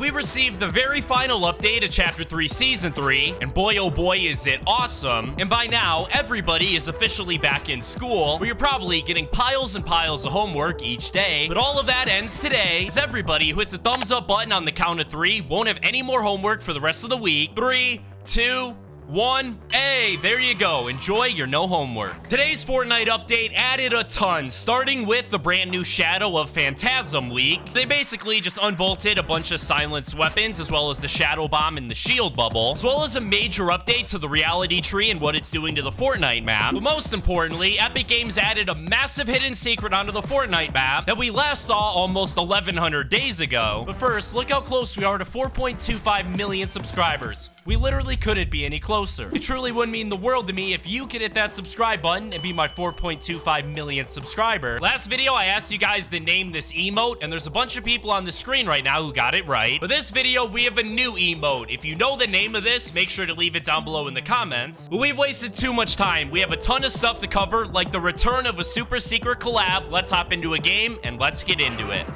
we received the very final update of Chapter 3 Season 3, and boy oh boy is it awesome. And by now, everybody is officially back in school, where you're probably getting piles and piles of homework each day. But all of that ends today, as everybody who hits the thumbs up button on the count of 3 won't have any more homework for the rest of the week. 3, 2, 1. Hey, there you go. Enjoy your no homework. Today's Fortnite update added a ton, starting with the brand new Shadow of Phantasm Week. They basically just unbolted a bunch of silenced weapons, as well as the Shadow Bomb and the Shield Bubble, as well as a major update to the Reality Tree and what it's doing to the Fortnite map. But most importantly, Epic Games added a massive hidden secret onto the Fortnite map that we last saw almost 1,100 days ago. But first, look how close we are to 4.25 million subscribers. We literally couldn't be any closer. It truly would mean the world to me if you could hit that subscribe button and be my 4.25 million subscriber. Last video, I asked you guys to name this emote, and there's a bunch of people on the screen right now who got it right. For this video, we have a new emote. If you know the name of this, make sure to leave it down below in the comments. But we've wasted too much time. We have a ton of stuff to cover, like the return of a super secret collab. Let's hop into a game, and let's get into it.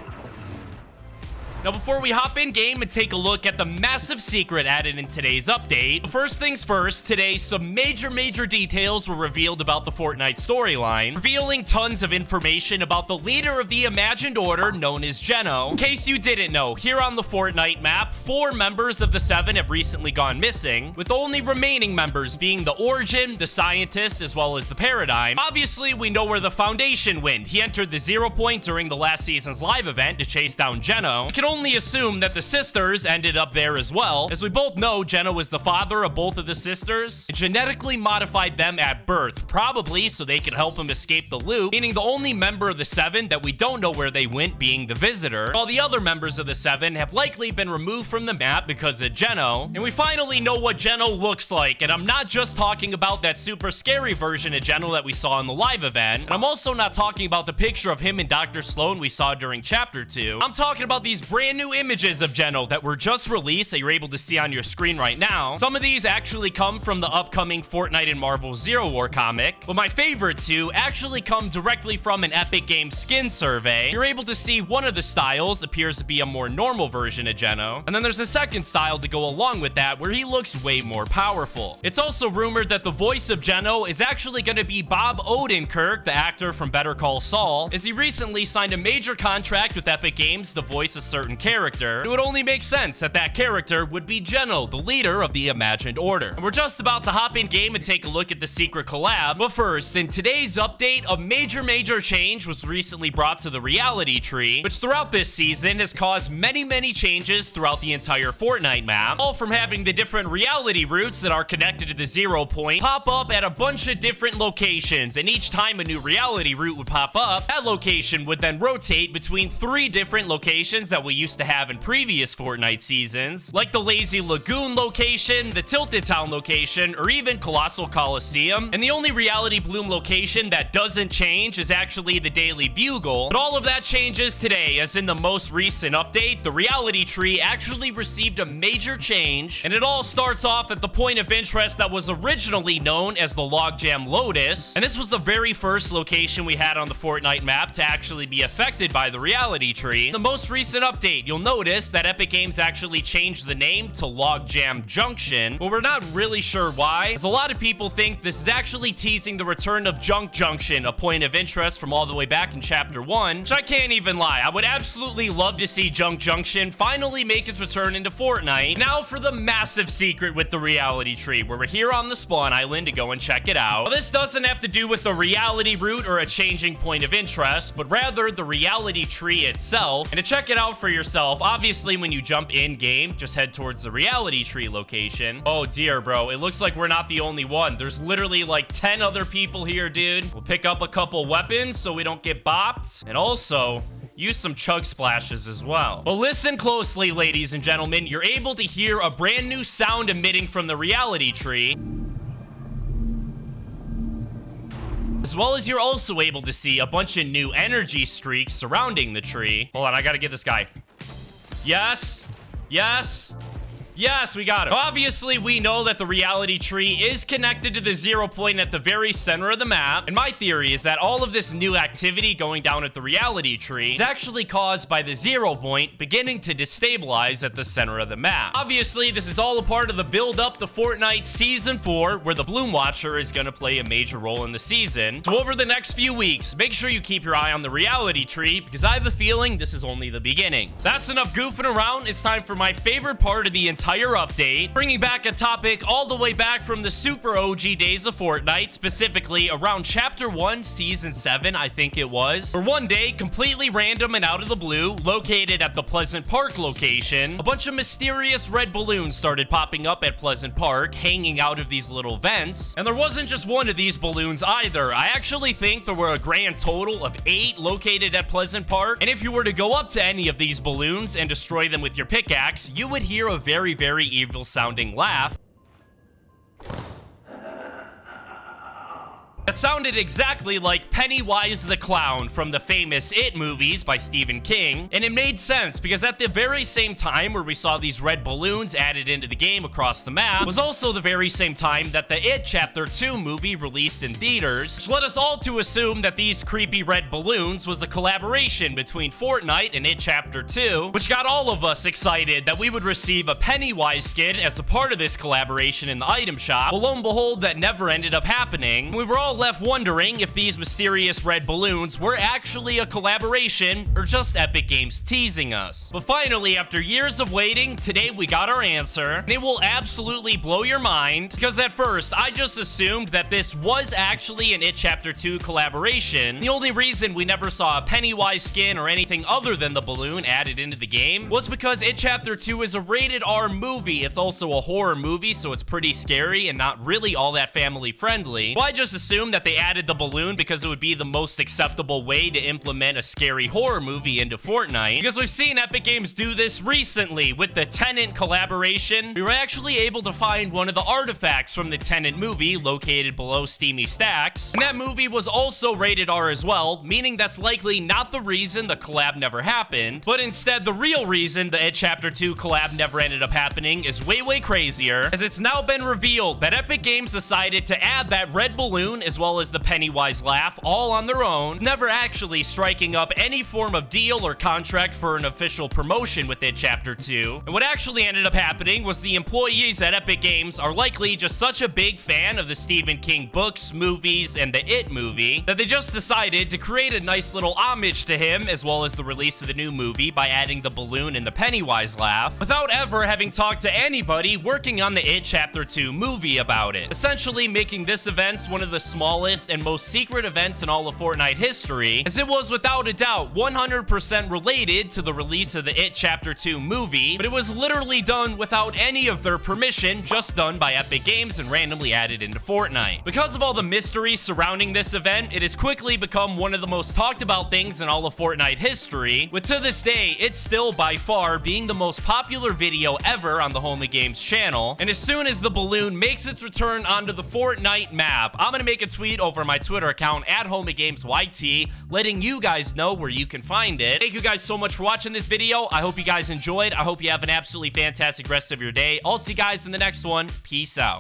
Now, before we hop in game and take a look at the massive secret added in today's update, first things first, today some major details were revealed about the Fortnite storyline, revealing tons of information about the leader of the Imagined Order known as Geno. In case you didn't know, here on the Fortnite map, 4 members of the 7 have recently gone missing, with only remaining members being the Origin, the Scientist, as well as the Paradigm. Obviously, we know where the Foundation went. He entered the 0 point during the last season's live event to chase down Geno. We can only assume that the sisters ended up there as well, as we both know Geno was the father of both of the sisters and genetically modified them at birth, probably so they could help him escape the loop, meaning the only member of the 7 that we don't know where they went being the Visitor, while the other members of the 7 have likely been removed from the map because of Geno. And we finally know what Geno looks like, and I'm not just talking about that super scary version of Geno that we saw in the live event, and I'm also not talking about the picture of him and Dr. Sloan we saw during Chapter 2. I'm talking about these brand new images of Geno that were just released that you're able to see on your screen right now. Some of these actually come from the upcoming Fortnite and Marvel Zero War comic, but my favorite 2 actually come directly from an Epic Games skin survey. You're able to see one of the styles appears to be a more normal version of Geno, and then there's a second style to go along with that where he looks way more powerful. It's also rumored that the voice of Geno is actually going to be Bob Odenkirk, the actor from Better Call Saul, as he recently signed a major contract with Epic Games to voice a certain character. It would only make sense that that character would be Geno, the leader of the Imagined Order. And we're just about to hop in game and take a look at the secret collab. But first, in today's update, a major change was recently brought to the Reality Tree, which throughout this season has caused many changes throughout the entire Fortnite map, all from having the different reality routes that are connected to the 0 point pop up at a bunch of different locations, and each time a new reality route would pop up, that location would then rotate between 3 different locations that we used to have in previous Fortnite seasons, like the Lazy Lagoon location, the Tilted Town location, or even Colossal Coliseum. And the only Reality Bloom location that doesn't change is actually the Daily Bugle. But all of that changes today, as in the most recent update, the Reality Tree actually received a major change, and it all starts off at the point of interest that was originally known as the Logjam Lotus, and this was the very first location we had on the Fortnite map to actually be affected by the Reality Tree. The most recent update, you'll notice that Epic Games actually changed the name to Logjam Junction, but we're not really sure why, as a lot of people think this is actually teasing the return of Junk Junction, a point of interest from all the way back in Chapter 1, which I can't even lie, I would absolutely love to see Junk Junction finally make its return into Fortnite. Now for the massive secret with the Reality Tree, where we're here on the spawn island to go and check it out. Well, this doesn't have to do with the reality route or a changing point of interest, but rather the Reality Tree itself. And to check it out for yourself, obviously when you jump in game, just head towards the Reality Tree location. Oh dear, bro, it looks like we're not the only one. There's literally like 10 other people here, dude. We'll pick up a couple weapons so we don't get bopped, and also use some chug splashes as well. But listen closely, ladies and gentlemen. You're able to hear a brand new sound emitting from the Reality Tree, as well as you're also able to see a bunch of new energy streaks surrounding the tree. Hold on, I gotta get this guy. Yes, yes, Yes, we got it. Obviously, we know that the reality tree is connected to the 0 point at the very center of the map. And my theory is that all of this new activity going down at the reality tree is actually caused by the 0 point beginning to destabilize at the center of the map. Obviously, this is all a part of the build up to Fortnite Season 4, where the Bloom Watcher is going to play a major role in the season. So over the next few weeks, make sure you keep your eye on the reality tree, because I have a feeling this is only the beginning. That's enough goofing around. It's time for my favorite part of the entire update, bringing back a topic all the way back from the super OG days of Fortnite, specifically around Chapter 1, Season 7, I think it was. For one day, completely random and out of the blue, located at the Pleasant Park location, a bunch of mysterious red balloons started popping up at Pleasant Park, hanging out of these little vents. And there wasn't just one of these balloons either. I actually think there were a grand total of 8 located at Pleasant Park. And if you were to go up to any of these balloons and destroy them with your pickaxe, you would hear a very, very evil sounding laugh. That sounded exactly like Pennywise the Clown from the famous It movies by Stephen King, and it made sense because at the very same time where we saw these red balloons added into the game across the map was also the very same time that the It Chapter 2 movie released in theaters, which led us all to assume that these creepy red balloons was a collaboration between Fortnite and It Chapter 2, which got all of us excited that we would receive a Pennywise skin as a part of this collaboration in the item shop. Well, lo and behold, that never ended up happening. We were all left wondering if these mysterious red balloons were actually a collaboration or just Epic Games teasing us. But finally, after years of waiting, today we got our answer, and it will absolutely blow your mind, because at first I just assumed that this was actually an It Chapter 2 collaboration. The only reason we never saw a Pennywise skin or anything other than the balloon added into the game was because It Chapter 2 is a rated R movie. It's also a horror movie, so it's pretty scary and not really all that family friendly. Well, I just assumed that they added the balloon because it would be the most acceptable way to implement a scary horror movie into Fortnite, because we've seen Epic Games do this recently with the Tenet collaboration. We were actually able to find one of the artifacts from the Tenet movie located below Steamy Stacks, and that movie was also rated R as well, meaning that's likely not the reason the collab never happened, but instead the real reason the It Chapter 2 collab never ended up happening is way, way crazier, as it's now been revealed that Epic Games decided to add that red balloon as well as the Pennywise laugh all on their own, never actually striking up any form of deal or contract for an official promotion with It Chapter 2. And what actually ended up happening was the employees at Epic Games are likely just such a big fan of the Stephen King books, movies, and the It movie that they just decided to create a nice little homage to him as well as the release of the new movie by adding the balloon and the Pennywise laugh without ever having talked to anybody working on the It Chapter 2 movie about it, essentially making this event one of the smallest and most secret events in all of Fortnite history, as it was without a doubt 100% related to the release of the It Chapter 2 movie, but it was literally done without any of their permission, just done by Epic Games and randomly added into Fortnite. Because of all the mystery surrounding this event, it has quickly become one of the most talked about things in all of Fortnite history, with to this day, it's still by far being the most popular video ever on the Home of Games channel. And as soon as the balloon makes its return onto the Fortnite map, I'm gonna make a tweet over my Twitter account at HomeOfGamesYT, letting you guys know where you can find it. Thank you guys so much for watching this video. I hope you guys enjoyed. I hope you have an absolutely fantastic rest of your day. I'll see you guys in the next one. Peace out.